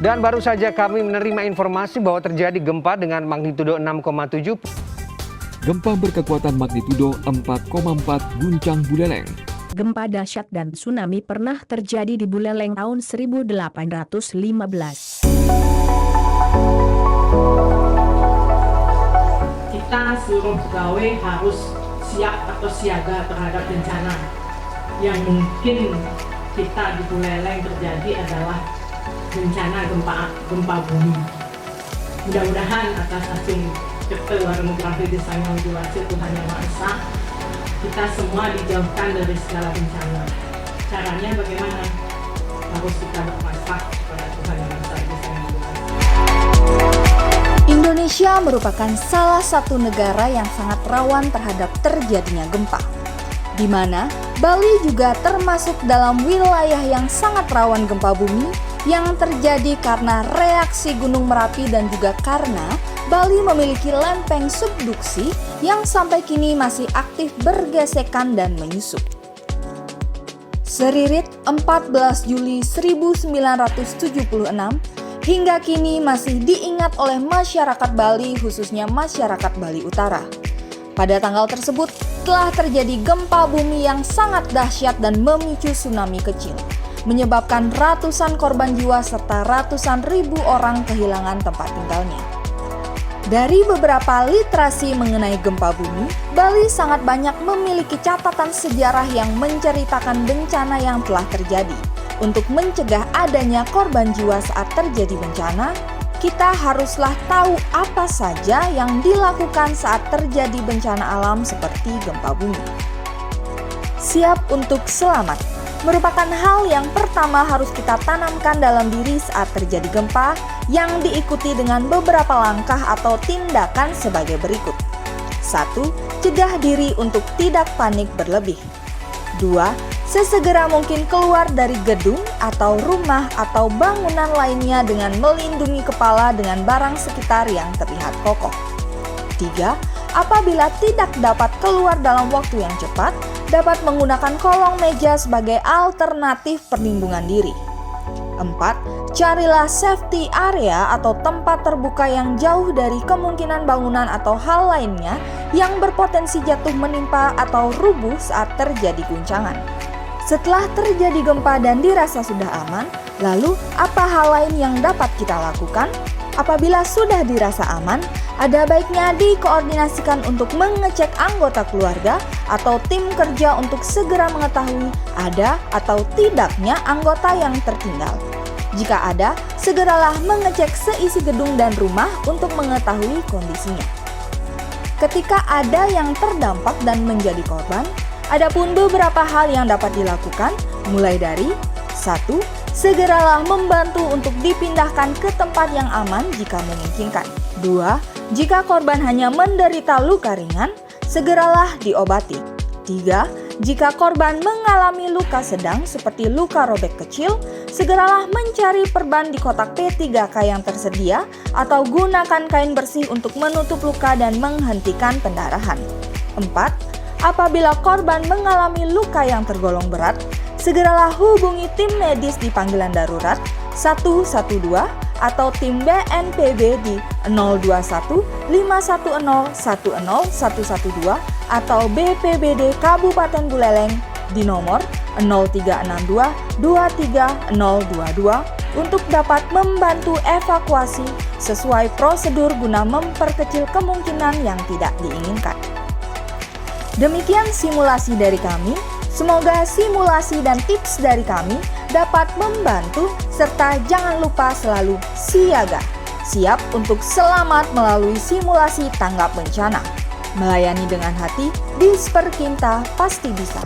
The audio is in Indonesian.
Dan baru saja kami menerima informasi bahwa terjadi gempa dengan magnitudo 6,7. Gempa berkekuatan magnitudo 4,4 guncang Buleleng. Gempa dahsyat dan tsunami pernah terjadi di Buleleng tahun 1815. Kita seluruh pegawai harus siap atau siaga terhadap bencana. Yang mungkin kita di Buleleng terjadi adalah bencana gempa bumi. Mudah-mudahan atas hasil cipta demografi desa yang diwajib Tuhan Yang Maha Esa, kita semua dijauhkan dari segala bencana. Caranya bagaimana? Harus kita berpasrah kepada Tuhan Yang Maha Esa. Indonesia merupakan salah satu negara yang sangat rawan terhadap terjadinya gempa, di mana Bali juga termasuk dalam wilayah yang sangat rawan gempa bumi yang terjadi karena reaksi Gunung Merapi dan juga karena Bali memiliki lempeng subduksi yang sampai kini masih aktif bergesekan dan menyusup. Seririt 14 Juli 1976 hingga kini masih diingat oleh masyarakat Bali, khususnya masyarakat Bali Utara. Pada tanggal tersebut telah terjadi gempa bumi yang sangat dahsyat dan memicu tsunami kecil, menyebabkan ratusan korban jiwa serta ratusan ribu orang kehilangan tempat tinggalnya. Dari beberapa literasi mengenai gempa bumi, Bali sangat banyak memiliki catatan sejarah yang menceritakan bencana yang telah terjadi. Untuk mencegah adanya korban jiwa saat terjadi bencana, kita haruslah tahu apa saja yang dilakukan saat terjadi bencana alam seperti gempa bumi. Siap untuk selamat merupakan hal yang pertama harus kita tanamkan dalam diri saat terjadi gempa, yang diikuti dengan beberapa langkah atau tindakan sebagai berikut. 1. Cegah diri untuk tidak panik berlebih. 2. Sesegera mungkin keluar dari gedung atau rumah atau bangunan lainnya dengan melindungi kepala dengan barang sekitar yang terlihat kokoh. 3. Apabila tidak dapat keluar dalam waktu yang cepat, dapat menggunakan kolong meja sebagai alternatif perlindungan diri. 4. Carilah safety area atau tempat terbuka yang jauh dari kemungkinan bangunan atau hal lainnya yang berpotensi jatuh menimpa atau rubuh saat terjadi guncangan. Setelah terjadi gempa dan dirasa sudah aman, lalu apa hal lain yang dapat kita lakukan? Apabila sudah dirasa aman, ada baiknya dikoordinasikan untuk mengecek anggota keluarga atau tim kerja untuk segera mengetahui ada atau tidaknya anggota yang tertinggal. Jika ada, segeralah mengecek seisi gedung dan rumah untuk mengetahui kondisinya. Ketika ada yang terdampak dan menjadi korban, ada pun beberapa hal yang dapat dilakukan, mulai dari 1. Segeralah membantu untuk dipindahkan ke tempat yang aman jika memungkinkan. 2. Jika korban hanya menderita luka ringan, segeralah diobati. 3. Jika korban mengalami luka sedang seperti luka robek kecil, segeralah mencari perban di kotak P3K yang tersedia atau gunakan kain bersih untuk menutup luka dan menghentikan pendarahan. 4. Apabila korban mengalami luka yang tergolong berat, segeralah hubungi tim medis di panggilan darurat 112 atau tim BNPB di 021 510 10112 atau BPBD Kabupaten Buleleng di nomor 0362 23022 untuk dapat membantu evakuasi sesuai prosedur guna memperkecil kemungkinan yang tidak diinginkan. Demikian simulasi dari kami. Semoga simulasi dan tips dari kami dapat membantu serta jangan lupa selalu siaga. Siap untuk selamat melalui simulasi tanggap bencana. Melayani dengan hati, Disperkinta pasti bisa.